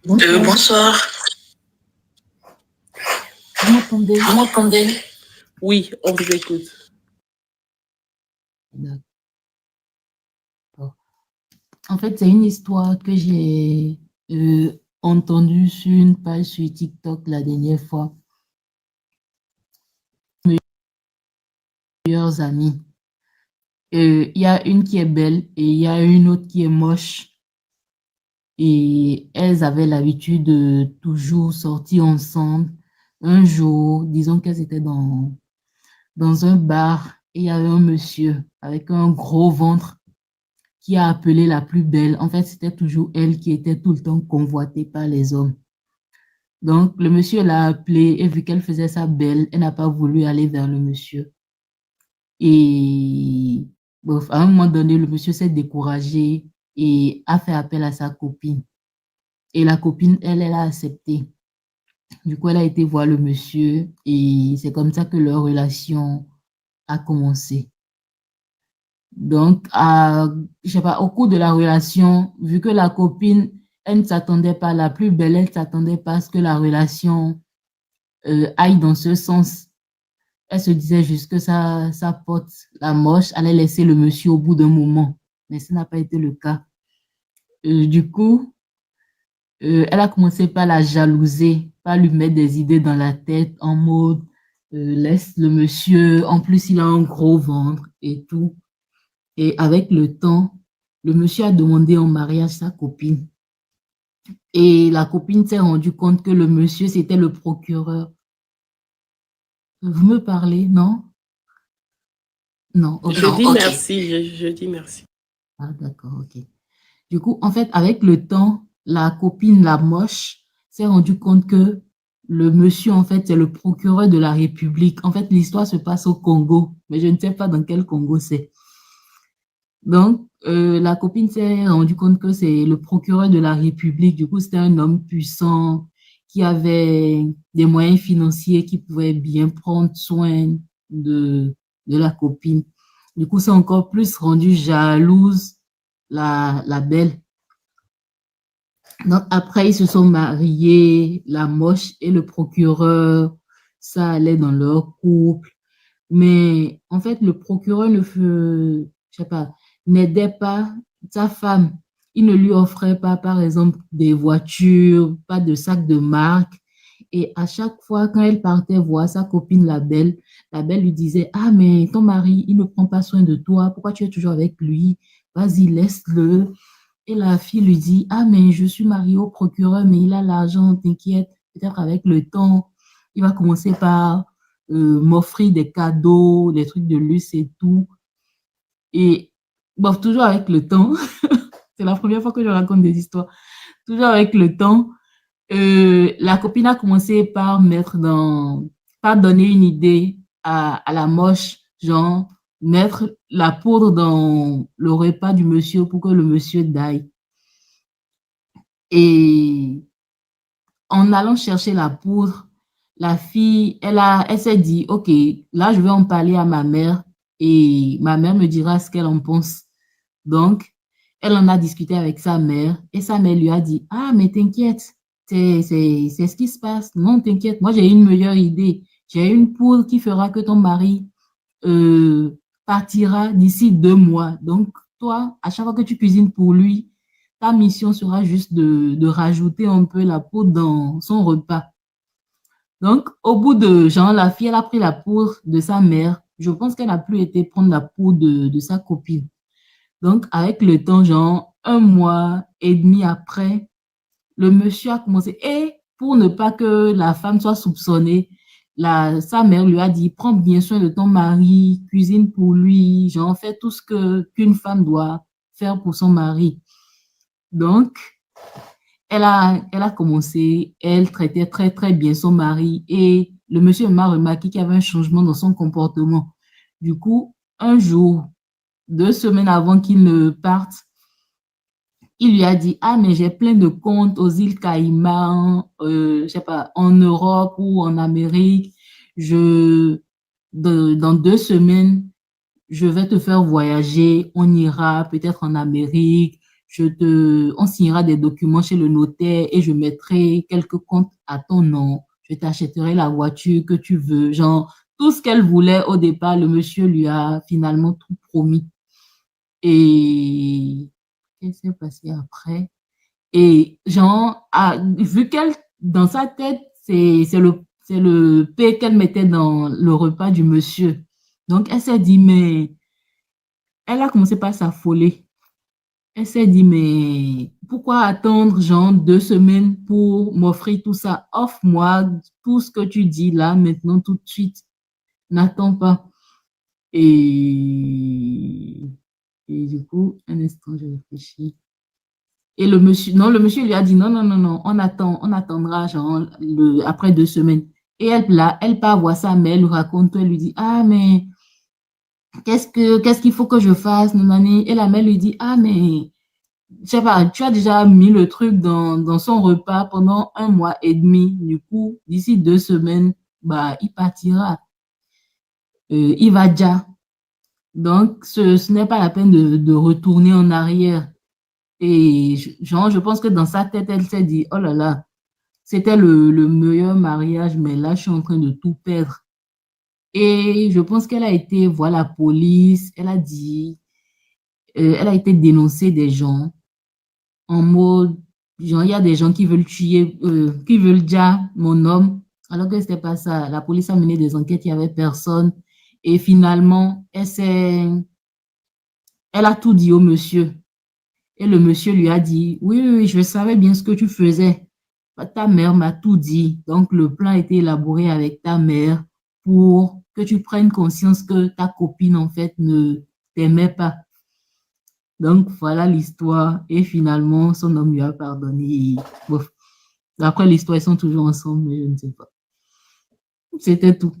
Bonsoir. Vous m'entendez? Vous m'entendez? Oui, on vous écoute. D'accord. En fait, c'est une histoire que j'ai entendue sur une page sur TikTok la dernière fois. Mes meilleures amies. Il y a une qui est belle et il y a une autre qui est moche. Et elles avaient l'habitude de toujours sortir ensemble. Un jour, disons qu'elles étaient dans un bar et il y avait un monsieur avec un gros ventre qui a appelé la plus belle. En fait, c'était toujours elle qui était tout le temps convoitée par les hommes. Donc, le monsieur l'a appelée et vu qu'elle faisait ça belle, elle n'a pas voulu aller vers le monsieur. Et bref, à un moment donné, le monsieur s'est découragé et a fait appel à sa copine. Et la copine, elle a accepté. Du coup, elle a été voir le monsieur et c'est comme ça que leur relation a commencé. Donc, je sais pas, au cours de la relation, vu que la copine, elle ne s'attendait pas, la plus belle, elle ne s'attendait pas à ce que la relation aille dans ce sens. Elle se disait juste que sa pote, la moche, allait laisser le monsieur au bout d'un moment. Mais ce n'a pas été le cas. Du coup, elle a commencé par la jalouser, par lui mettre des idées dans la tête en mode laisse le monsieur, en plus il a un gros ventre et tout. Et avec le temps, le monsieur a demandé en mariage sa copine. Et la copine s'est rendue compte que le monsieur, c'était le procureur. Vous me parlez, non? Non, ok. Je dis merci, je dis merci. Ah, d'accord, ok. Du coup, en fait, avec le temps, la copine, la moche, s'est rendue compte que le monsieur, en fait, c'est le procureur de la République. En fait, l'histoire se passe au Congo, mais je ne sais pas dans quel Congo c'est. Donc, la copine s'est rendue compte que c'est le procureur de la République. Du coup, c'était un homme puissant qui avait des moyens financiers, qui pouvait bien prendre soin de la copine. Du coup, c'est encore plus rendu jalouse la belle. Donc, après, ils se sont mariés, la moche et le procureur, ça allait dans leur couple. Mais en fait, le procureur je sais pas, n'aidait pas sa femme. Il ne lui offrait pas, par exemple, des voitures, pas de sac de marque. Et à chaque fois, quand elle partait voir sa copine, la belle lui disait, ah, mais ton mari, il ne prend pas soin de toi. Pourquoi tu es toujours avec lui? Vas-y, laisse-le. Et la fille lui dit, ah, mais je suis mariée au procureur, mais il a l'argent, t'inquiète. Peut-être avec le temps, il va commencer par m'offrir des cadeaux, des trucs de luxe et tout. Et bon, toujours avec le temps, c'est la première fois que je raconte des histoires, toujours avec le temps, la copine a commencé par donner une idée à la moche, genre mettre la poudre dans le repas du monsieur pour que le monsieur daille. Et en allant chercher la poudre, la fille, elle s'est dit, OK, là, je vais en parler à ma mère et ma mère me dira ce qu'elle en pense. Donc, elle en a discuté avec sa mère et sa mère lui a dit, ah, mais t'inquiète, c'est ce qui se passe. Non, t'inquiète, moi, j'ai une meilleure idée. J'ai une poudre qui fera que ton mari euh, partira d'ici 2 mois. Donc, toi, à chaque fois que tu cuisines pour lui, ta mission sera juste de rajouter un peu la poudre dans son repas. Donc, au bout de, genre, la fille, elle a pris la poudre de sa mère. Je pense qu'elle n'a plus été prendre la poudre de sa copine. Donc, avec le temps, genre, 1 mois et demi après, le monsieur a commencé. Et pour ne pas que la femme soit soupçonnée, sa mère lui a dit, prends bien soin de ton mari, cuisine pour lui, genre, fais tout ce qu'une femme doit faire pour son mari. Donc, elle a commencé, elle traitait très, très bien son mari et le monsieur m'a remarqué qu'il y avait un changement dans son comportement. Du coup, un jour, 2 semaines avant qu'il ne parte, il lui a dit, ah, mais j'ai plein de comptes aux îles Caïmans, je sais pas, en Europe ou en Amérique. Dans 2 semaines, je vais te faire voyager, on ira peut-être en Amérique, on signera des documents chez le notaire et je mettrai quelques comptes à ton nom. Je t'achèterai la voiture que tu veux. Genre, tout ce qu'elle voulait au départ, le monsieur lui a finalement tout promis. Et qu'est-ce qui s'est passé après? Et genre, vu qu'elle, dans sa tête, c'est le pain qu'elle mettait dans le repas du monsieur. Donc, elle s'est dit, mais elle a commencé par s'affoler. Elle s'est dit, mais pourquoi attendre genre 2 semaines pour m'offrir tout ça? Offre-moi tout ce que tu dis là, maintenant, tout de suite. N'attends pas. Et, et du coup, un instant, je réfléchis. Et le monsieur lui a dit, non, non, non, non, on attendra genre après 2 semaines. Et elle part voir sa mère, elle lui raconte, elle lui dit, ah, mais qu'est-ce qu'il faut que je fasse, nanani? Et la mère lui dit, ah, mais je sais pas, tu as déjà mis le truc dans son repas pendant 1 mois et demi. Du coup, d'ici 2 semaines, bah, il partira. Il va déjà. Donc, ce n'est pas la peine de retourner en arrière. Et genre, je pense que dans sa tête, elle s'est dit, oh là là, c'était le meilleur mariage, mais là, je suis en train de tout perdre. Et je pense qu'elle a été voir la police, elle a dit, elle a été dénoncer des gens en mode, genre, il y a des gens qui veulent tuer, qui veulent déjà mon homme, alors que c'était pas ça. La police a mené des enquêtes, il y avait personne. Et finalement, elle a tout dit au monsieur. Et le monsieur lui a dit, oui, oui, oui, je savais bien ce que tu faisais. Ta mère m'a tout dit. Donc, le plan a été élaboré avec ta mère pour que tu prennes conscience que ta copine, en fait, ne t'aimait pas. Donc, voilà l'histoire. Et finalement, son homme lui a pardonné. Bref. Après l'histoire, ils sont toujours ensemble, mais je ne sais pas. C'était tout.